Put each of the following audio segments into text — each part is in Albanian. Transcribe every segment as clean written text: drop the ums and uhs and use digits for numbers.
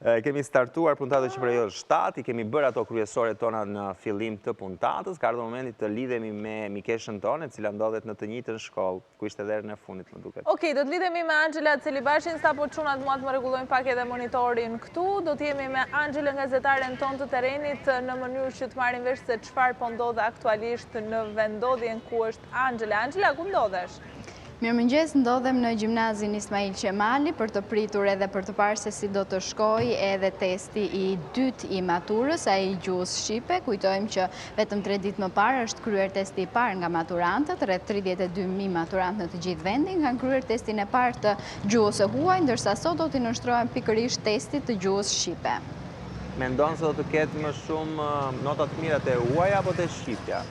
Kemi startuar puntatën që periodë 7, i kemi bërë ato kryesore tona në fillim të puntatës, ka ardhur momenti të lidhemi me mikeshën tonë, e cila ndodhet në të njëjtën shkollë, ku ishte edhe herën e fundit më duket. Okej, do të lidhemi me Angela Celibashin, sapo çunat mua të më rregullojnë pak edhe monitorin këtu. Do të jemi me Angela, gazetaren tonë të terrenit, në mënyrë që të marrim vesh se çfarë po ndodh aktualisht në vendodhjen ku është Angela. Angela, ku ndodhesh? Mirëmëngjes, ndodhem në gjimnazin Ismail Qemali për të pritur edhe për të parë se si do të shkoj edhe testi i dytë i maturës, ai i gjuhës shqipe. Kujtojmë që vetëm 3 ditë më parë është kryer testi i parë nga maturantët, rreth 32.000 maturantë në të gjithë vendin kanë kryer testin e parë të gjuhës së huaj, ndërsa sot do t'i nënshtrohen pikërisht testit të gjuhës shqipe. Mendon se do të ketë më shumë nota të mira te huaja apo te shqipja?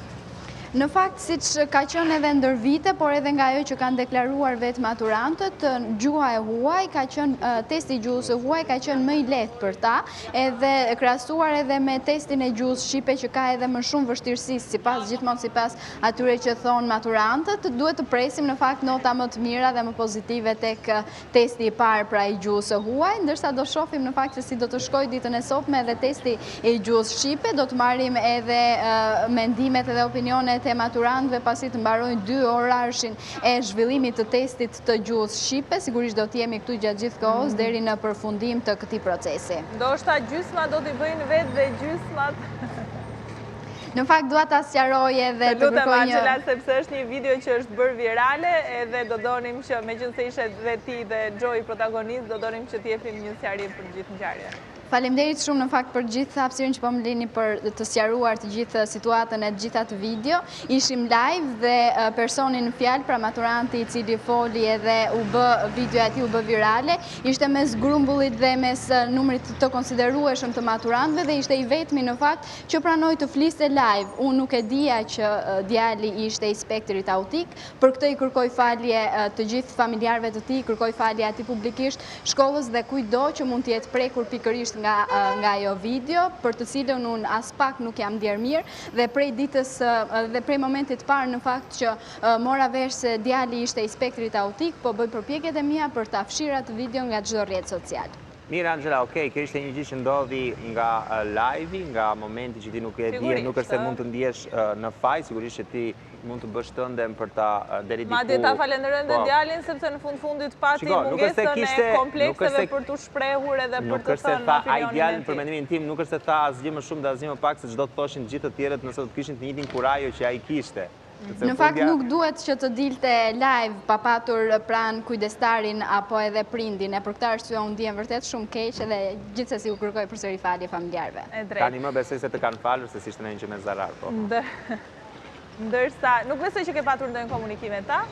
Në fakt, siç ka qenë edhe ndër vite, por edhe nga ajo që kanë deklaruar vetë maturantët, gjuha e huaj ka qenë testi i gjuhës së huaj ka qenë më i lehtë për ta, edhe krahasuar edhe me testin e gjuhës shqipe që ka edhe më shumë vështirësi, gjithmonë sipas atyre që thonë maturantët, duhet të presim në fakt nota më të mira dhe më pozitive tek testi i parë pra i gjuhës së huaj, ndërsa do shohim në fakt se si do të shkojë ditën e sotme edhe testi i gjuhës shqipe, do të marrim edhe mendimet edhe opinionet e maturantëve pasi të mbarojnë 2 orarshin e zhvillimit të testit të gjuhës shqipe. Sigurisht do të jemi këtu gjatë gjithë kohës deri në përfundim të këtij procesi. Ndoshta gjysma do t'i bëjnë vetë dhe gjysmat. Në fakt dua ta sqaroj edhe të kërkoj një... Angela, sepse është një video që është bërë virale edhe do donim që megjithëse ishe dhe ti dhe Joy protagonist, do donim që t'jepim një sqarim për gjithë ngjarjen. Faleminderit shumë në fakt për gjithë hapësirën që po më lini për të sqaruar të gjithë situatën e të gjitha të video. Ishim live dhe personi në fjalë, pra maturanti i cili foli edhe u bë videoja e tij u bë virale, ishte mes grumbullit dhe mes numrit të konsiderueshëm të maturantëve dhe ishte i vetmi në fakt që pranoi të fliste live. Unë nuk e dija që djali ishte i spektrit autik, për këtë i kërkoj falje të gjithë familjarëve të tij, kërkoj falje atij publikisht, shkollës dhe kujtdo që mund të jetë prekur pikërisht nga ajo video, për të cilën unë as pak nuk jam ndier mirë dhe prej ditës dhe prej momentit parë në fakt që mora vesh se djali ishte i spektrit autik, po bëj përpjekjet e mia për ta fshirë atë video nga çdo rrjet social. Mirë, Angela, okej, kjo ishte një gjë që ndodhi nga live-i, nga momenti që ti nuk e di, nuk është se mund të ndihesh në faj, sigurisht që ti mund të bësh tëndem për ta deri diku. Madje ta falenderojmë dhe djalin sepse në fundit pati mungesën e komplekseve për të shprehur edhe për të thënë opinionin e tij. Ai djalin për mendimin tim nuk është se tha asgjë më shumë dhe asgjë më pak se çdo të thoshin të gjithë të tjerët nëse do të kishin të njëjtin kurajo që ai kishte. Në fakt nuk duhet që të dilte live pa patur pranë kujdestarin apo edhe prindin, e për këtë arsye unë ndihem vërtet shumë keq edhe gjithsesi u kërkoj përsëri falje familjarëve. Tani më besoj se të kanë falur se s'ishte ndonjë që me zarar, po. Ndërsa nuk besoj që ke patur ndonjë komunikim me ta?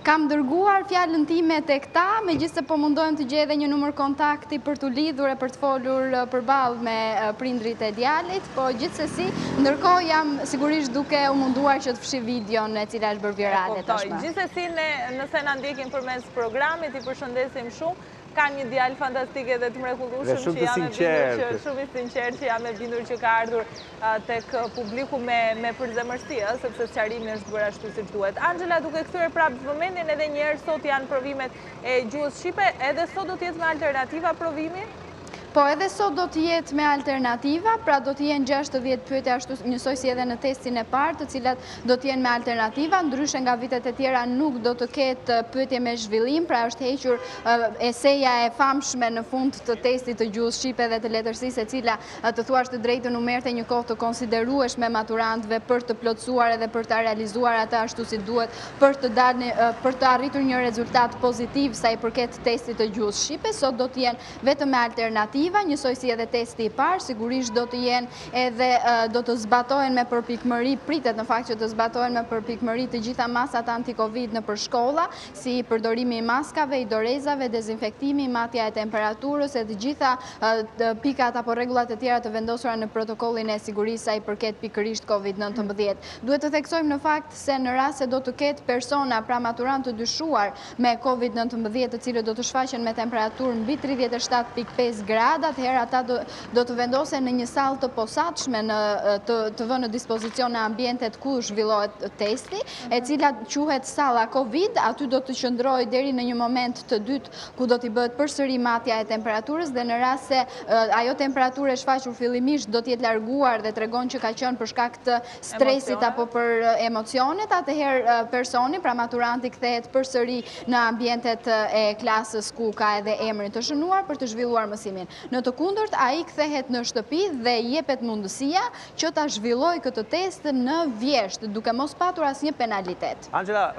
Kam dërguar fjalën time tek ta, megjithëse po mundohem të gjej edhe një numër kontakti për të lidhur e për të folur përballë me prindrit e djalit, po gjithsesi, ndërkohë jam sigurisht duke u munduar që të fshi videon e cila është bërë virale tashmë. Gjithsesi, nëse na ndjekin përmes programit, i përshëndesim shumë. Ka një djalë fantastik edhe të mrekullueshëm që shumë i sinqert që jam e bindur që ka ardhur tek publiku me përzemërsi, sepse sqarimi është bërë ashtu siç duhet. Angela, duke kthyer prapë vëmendjen edhe një herë, sot janë provimet e gjuhës shqipe, edhe sot do të jetë me alternativa provimi? Po edhe sot do të jetë me alternativa, pra do të jenë 60 pyetje ashtu njësoj si edhe në testin e parë, të cilat do të jenë me alternativa, ndryshe nga vitet e tjera nuk do të ketë pyetje me zhvillim, pra është hequr eseja e famshme në fund të testit të gjuhës shqipe dhe të letërsisë, e cila të thuash të drejtën u merrte një kohë të konsiderueshme maturantëve për të plotësuar edhe për të realizuar ata ashtu si duhet, për të arritur një rezultat pozitiv sa i përket testit të gjuhës shqipe. Sot do të jenë vetëm me alternativa, njësoj si edhe testi i parë, sigurisht do të jenë edhe do të zbatohen me përpikmëri, pritet në fakt që të zbatohen me përpikmëri të gjitha masat anti-Covid në për shkolla, si përdorimi i maskave, i dorezave, dezinfektimi, matja e temperaturës e të gjitha pikat apo rregullat e tjera të vendosura në protokollin e sigurisë sa i përket pikërisht Covid-19. Duhet të theksojmë në fakt se në rast se do të ketë persona, pra maturantë të dyshuar me Covid-19, të cilët do të shfaqen me temperaturë mbi 37.5 gradë, grada, atëherë ata do të vendosen në një sallë të posaçme të vënë në dispozicion në ambientet ku zhvillohet testi, e cila quhet salla Covid, aty do të qëndrojë deri në një moment të dytë ku do t'i bëhet përsëri matja e temperaturës dhe në rast se ajo temperaturë e shfaqur fillimisht do të jetë larguar dhe tregon që ka qenë për shkak të stresit apo për emocionet, atëherë personi, pra maturanti, kthehet përsëri në ambientet e klasës ku ka edhe emrin të shënuar për të zhvilluar mësimin. Në të kundërt, ai kthehet në shtëpi dhe jepet mundësia që ta zhvillojë këtë test në vjesht, duke mos patur asnjë penalitet. Angela,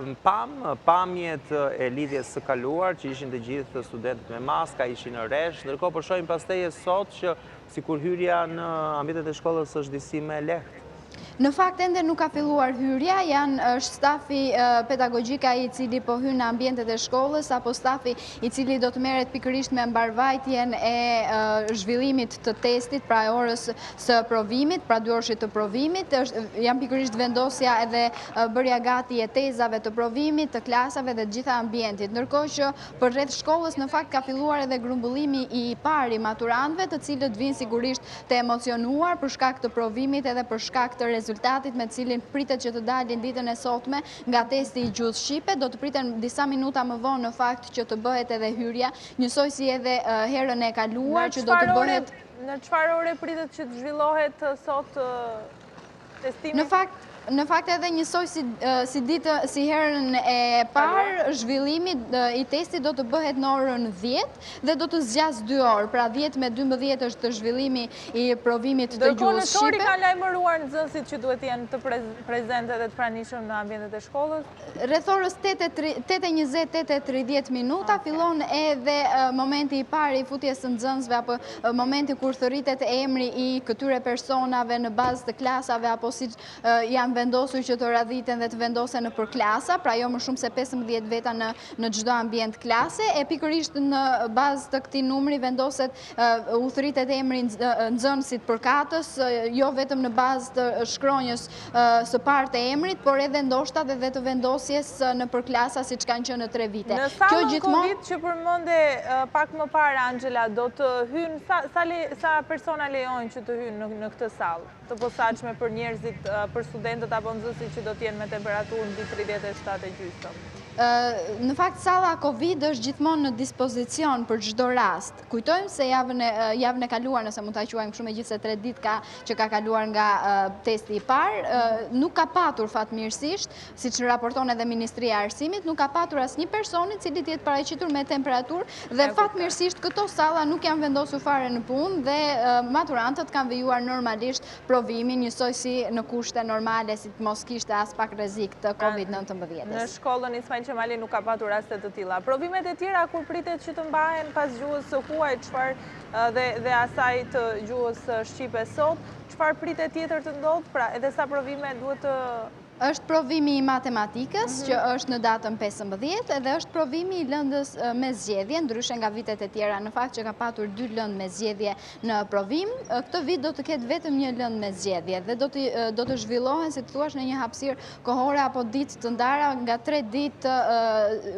pamjet e lidhjes së kaluar, që ishin të gjithë studentët me maska, ishin në rresh, ndërkohë po shohim pastaj sot që sikur hyrja në ambientet e shkollës është disi më e lehtë. Në fakt ende nuk ka filluar hyrja, është stafi pedagogjik ai i cili po hyn në ambientet e shkollës apo stafi i cili do të merret pikërisht me mbarvajtjen e zhvillimit të testit, pra e orës së provimit, pra 2 orëshit të provimit, janë pikërisht vendosja edhe bërja gati e tezave të provimit, të klasave dhe të gjitha ambientit. Ndërkohë që për rreth shkollës në fakt ka filluar edhe grumbullimi i parë i maturantëve, të cilët vinë sigurisht të emocionuar për shkak të provimit edhe për shkak të rezultatit me cilin pritet që të dalin ditën e sotme nga testi i gjuhës shqipe. Do të priten disa minuta më vonë në fakt që të bëhet edhe hyrja, njësoj si edhe herën e kaluar që do të bëhet. Në çfarë ore pritet që të zhvillohet sot testimi? Në fakt edhe njësoj si herën e parë, zhvillimi i testit do të bëhet në orën 10 dhe do të zgjas 2 orë, pra 10 me 12 është të zhvillimi i provimit të gjuhës shqipe. Dërkohë kanë lajmëruar nxënësit që duhet jenë të prezente dhe të pranishëm në ambientet e shkollës? Rreth orës 8:20, 8:30 minuta fillon edhe momenti i parë i futjes së nxënësve apo momenti kur thërritet emri i këtyre personave në bazë të klasave apo siç janë vendosur që të radhiten dhe të vendosen në për klasa, pra jo më shumë se 15 veta në çdo ambient klase, e pikërisht në bazë të këtij numri vendoset u thërritet emri nxënësit përkatës, jo vetëm në bazë të shkronjës së parë të emrit, por edhe ndoshta dhe të vendosjes në për klasa siç kanë qenë në 3 vite. Në sallën Covid që përmende pak më parë Angela, do të hynë sa persona lejojnë që të hynë në këtë sallë, të posaçme për njerëzit, për studentët apo nxënësit që do të jenë me temperaturë mbi 37,5. Në fakt, salla Covid është gjithmonë në dispozicion për çdo rast. Kujtojmë se javën e kaluar, nëse mund ta quajmë kështu, megjithëse 3 ditë që ka kaluar nga testi i parë, nuk ka patur fatmirësisht, siç raporton edhe Ministria e Arsimit, nuk ka patur asnjë person i cili të jetë paraqitur me temperaturë dhe fatmirësisht këto salla nuk janë vendosur fare në punë dhe maturantët kanë vijuar normalisht provimin, njësoj si në kushte normale, si të mos kishte as pak rrezik të Covid-19. Në shkollën Ismail Qemali nuk ka patur raste të tilla. Provimet e tjera kur pritet që të mbahen pas gjuhës së huaj, dhe asaj të gjuhës shqipe sot, çfarë pritet tjetër të ndodhë? Pra, edhe sa provime duhet të... Është provimi i matematikës, që është në datën 15, dhe është provimi i lëndës me zgjedhje, ndryshe nga vitet e tjera, në fakt që ka patur 2 lëndë me zgjedhje në provim. Këtë vit do të ketë vetëm 1 lëndë me zgjedhje dhe do të zhvillohen, si të thuash, në një hapësirë kohore apo ditë të ndara, nga 3 ditë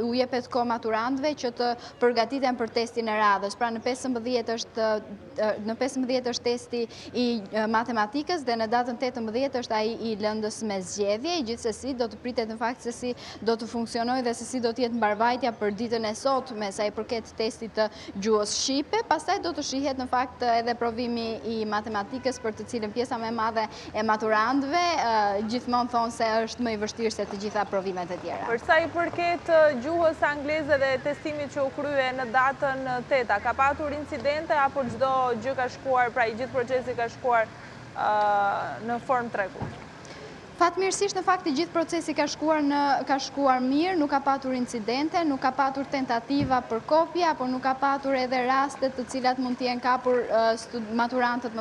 u jepet kohë maturantëve që të përgatiten për testin e radhës. Pra në 15 është testi i matematikës dhe në datën 18 është ai i lëndës me zgjedhje. Gjithsesi do të pritet në fakt se si do të funksionojë dhe se si do të jetë mbarvajtja për ditën e sotme sa i përket testit të gjuhës shqipe. Pastaj do të shihet në fakt edhe provimi i matematikës, për të cilën pjesa më e madhe e maturantëve gjithmonë thonë se është më i vështirë se të gjitha provimet e tjera. Për sa i përket gjuhës angleze dhe testimit që u krye në datën 8, ka patur incidente apo çdo gjë ka shkuar, pra i gjithë procesi ka shkuar në formë tregu? Fatmirësisht në fakt i gjithë procesi ka shkuar mirë, nuk ka patur incidente, nuk ka patur tentativa për kopje, apo nuk ka patur edhe rastet të cilat mund t'jenë kapur maturantët,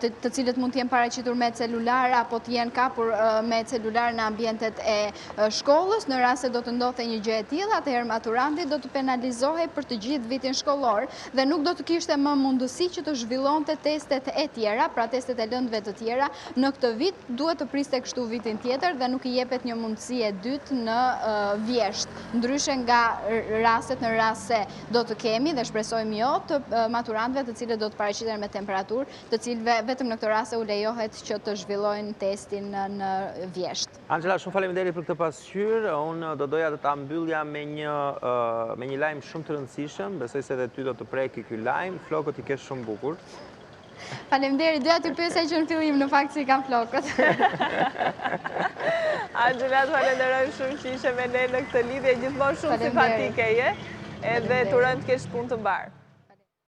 të cilët mund t'jenë paraqitur me celular, apo t'jenë kapur me celular në ambientet e shkollës. Në rast se do të ndodhte një gjë e tillë, atëherë maturanti do të penalizohej për të gjithë vitin shkollor dhe nuk do të kishte më mundësi që të zhvillonte testet e tjera, pra testet e lëndëve të tjera. Në këtë vit duhet të të priste kështu vitin tjetër dhe nuk i jepet një mundësi e dytë në vjesht. Ndryshe nga rastet në rast se do të kemi dhe shpresojmë jo të maturantëve të cilët do të paraqiten me temperaturë, të cilëve vetëm në këtë rast u lejohet që të zhvillojnë testin në vjesht. Angela, shumë faleminderit për këtë pasqyrë. Unë do doja të ta mbyllja me një lajm shumë të rëndësishëm. Besoj se edhe ty do të preki ky lajm. Flokët i ke shumë bukur. Faleminderit, doja t'ju pyesja që në fillim në fakt si kam flokët. Angela, të falenderojmë shumë që ishe me ne në këtë lidhje, gjithmonë shumë simpatike je, edhe të urojmë të kesh punë të mbarë.